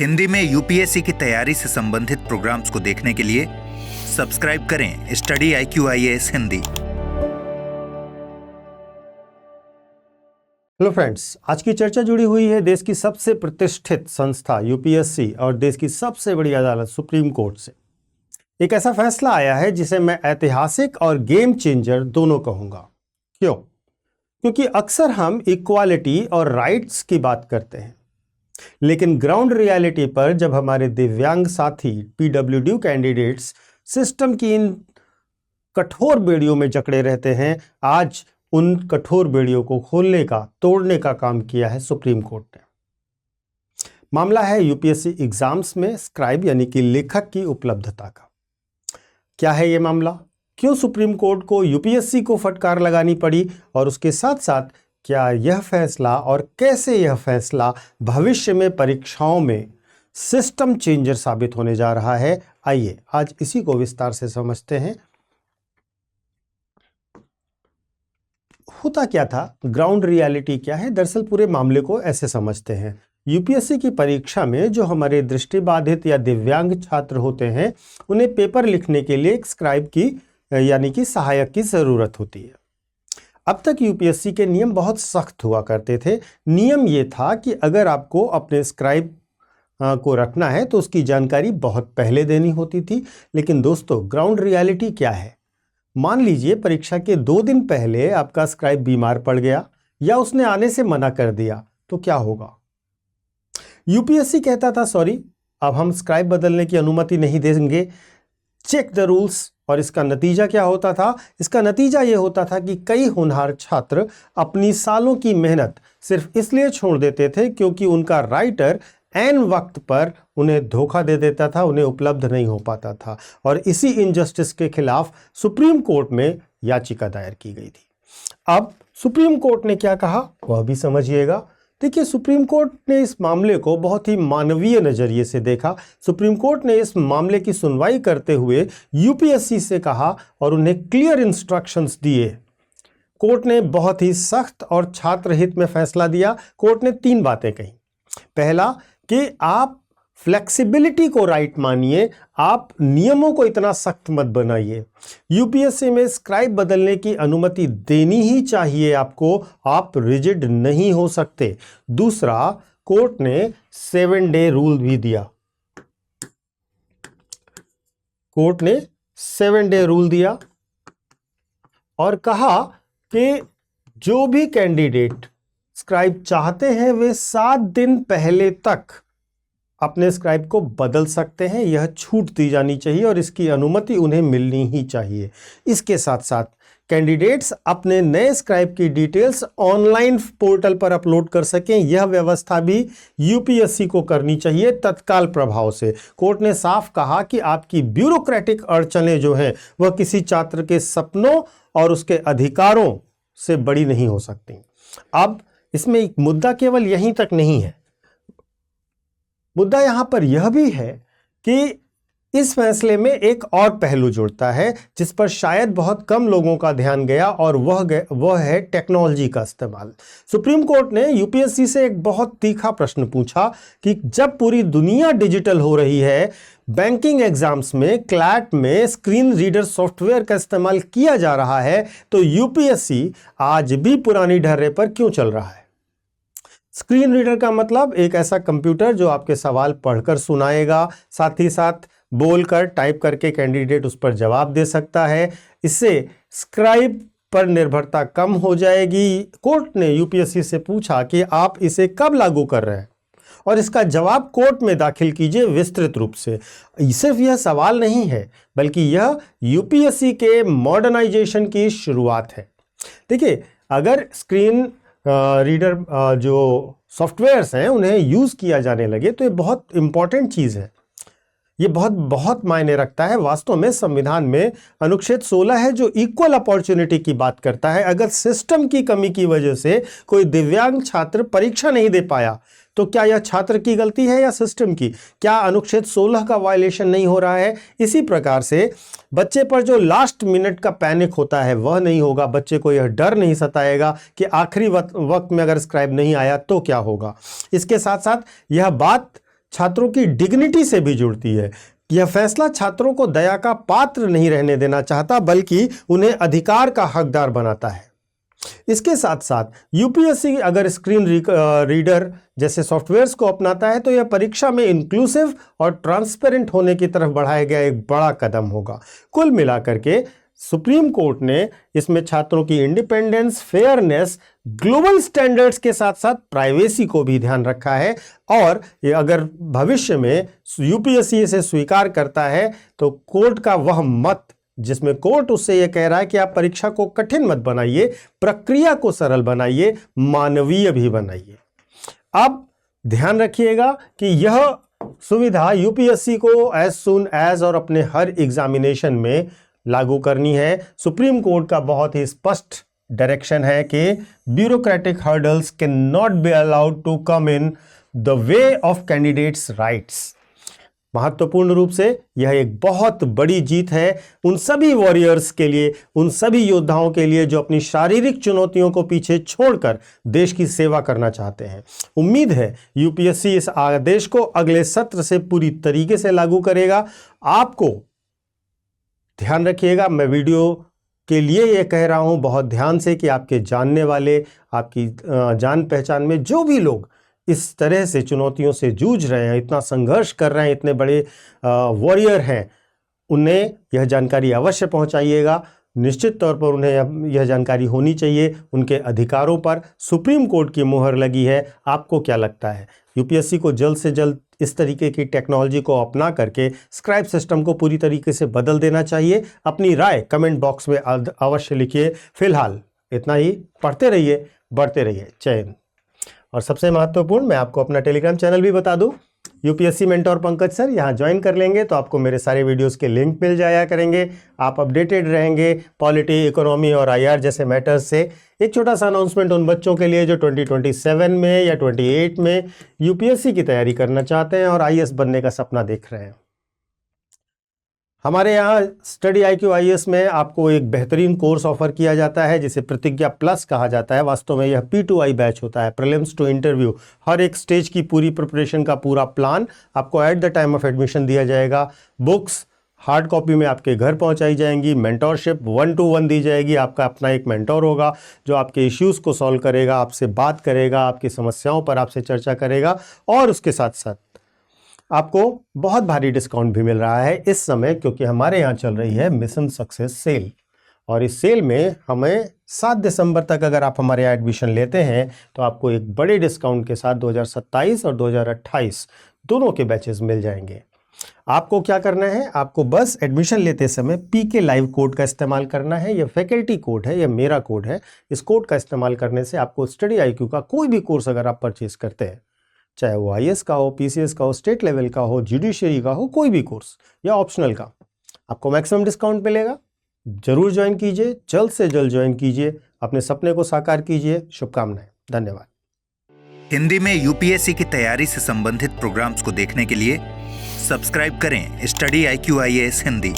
हिंदी में यूपीएससी की तैयारी से संबंधित प्रोग्राम्स को देखने के लिए सब्सक्राइब करें study IQ-IAS Hindi. Hello friends, आज की चर्चा जुड़ी हुई है देश की सबसे प्रतिष्ठित संस्था यूपीएससी और देश की सबसे बड़ी अदालत सुप्रीम कोर्ट से। एक ऐसा फैसला आया है जिसे मैं ऐतिहासिक और गेम चेंजर दोनों कहूंगा। क्यों? क्योंकि अक्सर हम इक्वालिटी और राइट्स की बात करते हैं, लेकिन ग्राउंड रियलिटी पर जब हमारे दिव्यांग साथी PWD कैंडिडेट्स सिस्टम की इन कठोर बेड़ियों में जकड़े रहते हैं, आज उन कठोर बेड़ियों को खोलने का, तोड़ने का काम किया है सुप्रीम कोर्ट ने। मामला है यूपीएससी एग्जाम्स में स्क्राइब यानी कि लेखक की उपलब्धता का। क्या है ये मामला? क्यों सुप्रीम कोर्ट को यूपीएससी को फटकार लगानी पड़ी, और उसके साथ साथ क्या यह फैसला और कैसे यह फैसला भविष्य में परीक्षाओं में सिस्टम चेंजर साबित होने जा रहा है? आइए आज इसी को विस्तार से समझते हैं। होता क्या था, ग्राउंड रियलिटी क्या है? दरअसल पूरे मामले को ऐसे समझते हैं। यूपीएससी की परीक्षा में जो हमारे दृष्टिबाधित या दिव्यांग छात्र होते हैं, उन्हें पेपर लिखने के लिए एक स्क्राइब की यानी कि सहायक की जरूरत होती है। अब तक यूपीएससी के नियम बहुत सख्त हुआ करते थे। नियम ये था कि अगर आपको अपने स्क्राइब को रखना है तो उसकी जानकारी बहुत पहले देनी होती थी। लेकिन दोस्तों, ग्राउंड रियलिटी क्या है? मान लीजिए परीक्षा के 2 दिन पहले आपका स्क्राइब बीमार पड़ गया या उसने आने से मना कर दिया, तो क्या होगा? यूपीएससी कहता था सॉरी, अब हम स्क्राइब बदलने की अनुमति नहीं देंगे, चेक द रूल्स। और इसका नतीजा क्या होता था? इसका नतीजा यह होता था कि कई होनहार छात्र अपनी सालों की मेहनत सिर्फ इसलिए छोड़ देते थे क्योंकि उनका राइटर ऐन वक्त पर उन्हें धोखा दे देता था, उन्हें उपलब्ध नहीं हो पाता था। और इसी इनजस्टिस के खिलाफ सुप्रीम कोर्ट में याचिका दायर की गई थी। अब सुप्रीम कोर्ट ने क्या कहा वह भी समझिएगा। देखिए, सुप्रीम कोर्ट ने इस मामले को बहुत ही मानवीय नजरिए से देखा। सुप्रीम कोर्ट ने इस मामले की सुनवाई करते हुए यूपीएससी से कहा और उन्हें क्लियर इंस्ट्रक्शंस दिए। कोर्ट ने बहुत ही सख्त और छात्र हित में फैसला दिया। कोर्ट ने 3 बातें कही। पहला कि आप फ्लेक्सिबिलिटी को राइट मानिए, आप नियमों को इतना सख्त मत बनाइए। यूपीएससी में स्क्राइब बदलने की अनुमति देनी ही चाहिए आपको, आप रिजिड नहीं हो सकते। दूसरा, कोर्ट ने 7 डे रूल भी दिया। कोर्ट ने 7 डे रूल दिया और कहा कि जो भी कैंडिडेट स्क्राइब चाहते हैं वे 7 दिन पहले तक अपने स्क्राइब को बदल सकते हैं। यह छूट दी जानी चाहिए और इसकी अनुमति उन्हें मिलनी ही चाहिए। इसके साथ साथ कैंडिडेट्स अपने नए स्क्राइब की डिटेल्स ऑनलाइन पोर्टल पर अपलोड कर सकें, यह व्यवस्था भी यूपीएससी को करनी चाहिए तत्काल प्रभाव से। कोर्ट ने साफ कहा कि आपकी ब्यूरोक्रेटिक अड़चनें जो हैं वह किसी छात्र के सपनों और उसके अधिकारों से बड़ी नहीं हो सकती। अब इसमें एक मुद्दा केवल यहीं तक नहीं है, मुद्दा यहां पर यह भी है कि इस फैसले में एक और पहलू जुड़ता है जिस पर शायद बहुत कम लोगों का ध्यान गया, और वह है टेक्नोलॉजी का इस्तेमाल। सुप्रीम कोर्ट ने यूपीएससी से एक बहुत तीखा प्रश्न पूछा कि जब पूरी दुनिया डिजिटल हो रही है, बैंकिंग एग्जाम्स में, क्लैट में स्क्रीन रीडर सॉफ्टवेयर का इस्तेमाल किया जा रहा है, तो यूपीएससी आज भी पुरानी ढर्रे पर क्यों चल रहा है? स्क्रीन रीडर का मतलब एक ऐसा कंप्यूटर जो आपके सवाल पढ़कर सुनाएगा, साथ ही साथ बोलकर टाइप करके कैंडिडेट उस पर जवाब दे सकता है। इससे स्क्राइब पर निर्भरता कम हो जाएगी। कोर्ट ने यूपीएससी से पूछा कि आप इसे कब लागू कर रहे हैं, और इसका जवाब कोर्ट में दाखिल कीजिए विस्तृत रूप से। सिर्फ यह सवाल नहीं है, बल्कि यह यूपीएससी के मॉडर्नाइजेशन की शुरुआत है। देखिए, अगर स्क्रीन रीडर जो सॉफ्टवेयर्स हैं उन्हें यूज किया जाने लगे तो ये बहुत इंपॉर्टेंट चीज है, ये बहुत बहुत मायने रखता है। वास्तव में संविधान में अनुच्छेद 16 है जो इक्वल अपॉर्चुनिटी की बात करता है। अगर सिस्टम की कमी की वजह से कोई दिव्यांग छात्र परीक्षा नहीं दे पाया तो क्या यह छात्र की गलती है या सिस्टम की? क्या अनुच्छेद 16 का वायलेशन नहीं हो रहा है? इसी प्रकार से बच्चे पर जो लास्ट मिनट का पैनिक होता है वह नहीं होगा। बच्चे को यह डर नहीं सताएगा कि आखिरी वक्त में अगर स्क्राइब नहीं आया तो क्या होगा। इसके साथ साथ यह बात छात्रों की डिग्निटी से भी जुड़ती है। यह फैसला छात्रों को दया का पात्र नहीं रहने देना चाहता, बल्कि उन्हें अधिकार का हकदार बनाता है। इसके साथ साथ यूपीएससी अगर स्क्रीन रीडर जैसे सॉफ्टवेयर्स को अपनाता है तो यह परीक्षा में इंक्लूसिव और ट्रांसपेरेंट होने की तरफ बढ़ाया गया एक बड़ा कदम होगा। कुल मिलाकर के सुप्रीम कोर्ट ने इसमें छात्रों की इंडिपेंडेंस, फेयरनेस, ग्लोबल स्टैंडर्ड्स के साथ साथ प्राइवेसी को भी ध्यान रखा है। और ये अगर भविष्य में यूपीएससी इसे स्वीकार करता है तो कोर्ट का वह मत जिसमें कोर्ट उससे यह कह रहा है कि आप परीक्षा को कठिन मत बनाइए, प्रक्रिया को सरल बनाइए, मानवीय भी बनाइए। अब ध्यान रखिएगा कि यह सुविधा यूपीएससी को एज सून एज और अपने हर एग्जामिनेशन में लागू करनी है। सुप्रीम कोर्ट का बहुत ही स्पष्ट डायरेक्शन है कि bureaucratic hurdles can not be allowed to come in the way of candidates rights. महत्वपूर्ण रूप से यह एक बहुत बड़ी जीत है उन सभी वॉरियर्स के लिए, उन सभी योद्धाओं के लिए जो अपनी शारीरिक चुनौतियों को पीछे छोड़कर देश की सेवा करना चाहते हैं। उम्मीद है यूपीएससी इस आदेश को अगले सत्र से पूरी तरीके से लागू करेगा। आपको ध्यान रखिएगा, मैं वीडियो के लिए यह कह रहा हूं बहुत ध्यान से कि आपके जानने वाले, आपकी जान पहचान में जो भी लोग इस तरह से चुनौतियों से जूझ रहे हैं, इतना संघर्ष कर रहे हैं, इतने बड़े वॉरियर हैं, उन्हें यह जानकारी अवश्य पहुंचाइएगा। निश्चित तौर पर उन्हें यह जानकारी होनी चाहिए। उनके अधिकारों पर सुप्रीम कोर्ट की मुहर लगी है। आपको क्या लगता है? यूपीएससी को जल्द से जल्द इस तरीके की टेक्नोलॉजी को अपना करके स्क्राइब सिस्टम को पूरी तरीके से बदल देना चाहिए। अपनी राय कमेंट बॉक्स में अवश्य लिखिए। फिलहाल इतना ही। पढ़ते रहिए, बढ़ते रहिए। जय हिंद। और सबसे महत्वपूर्ण, मैं आपको अपना टेलीग्राम चैनल भी बता दूं, यूपीएससी मेंटोर पंकज सर। यहाँ ज्वाइन कर लेंगे तो आपको मेरे सारे वीडियोस के लिंक मिल जाया करेंगे। आप अपडेटेड रहेंगे पॉलिटी, इकोनॉमी और आईआर जैसे मैटर्स से। एक छोटा सा अनाउंसमेंट उन बच्चों के लिए जो 2027 में या 28 में यूपीएससी की तैयारी करना चाहते हैं और आईएएस बनने का सपना देख रहे हैं। हमारे यहाँ स्टडी IQ IAS में आपको एक बेहतरीन कोर्स ऑफर किया जाता है जिसे प्रतिज्ञा प्लस कहा जाता है। वास्तव में यह P2I बैच होता है, प्रीलिम्स टू इंटरव्यू। हर एक स्टेज की पूरी प्रिपरेशन का पूरा प्लान आपको at the time of admission दिया जाएगा। बुक्स हार्ड कॉपी में आपके घर पहुंचाई जाएंगी। मेंटोरशिप 1-to-1 दी जाएगी। आपका अपना एक मेंटोर होगा जो आपके इश्यूज़ को सॉल्व करेगा, आपसे बात करेगा, आपकी समस्याओं पर आपसे चर्चा करेगा। और उसके साथ साथ आपको बहुत भारी डिस्काउंट भी मिल रहा है इस समय, क्योंकि हमारे यहाँ चल रही है मिशन सक्सेस सेल। और इस सेल में हमें 7 दिसंबर तक अगर आप हमारे यहाँ एडमिशन लेते हैं तो आपको एक बड़े डिस्काउंट के साथ 2027 और 2028 दोनों के बैचेस मिल जाएंगे। आपको क्या करना है? आपको बस एडमिशन लेते समय PK लाइव कोड का इस्तेमाल करना है। यह फैकल्टी कोड है, यह मेरा कोड है। इस कोड का इस्तेमाल करने से आपको स्टडी IQ का कोई भी कोर्स अगर आप परचेज करते हैं, चाहे वो IAS का हो, PCS का हो, स्टेट लेवल का हो, जुडिशरी का हो, कोई भी कोर्स या ऑप्शनल का, आपको मैक्सिमम डिस्काउंट मिलेगा। जरूर ज्वाइन कीजिए, जल्द से जल्द ज्वाइन कीजिए, अपने सपने को साकार कीजिए। शुभकामनाएं। धन्यवाद। हिंदी में यूपीएससी की तैयारी से संबंधित प्रोग्राम्स को देखने के लिए सब्सक्राइब करें स्टडी IQ IAS हिंदी।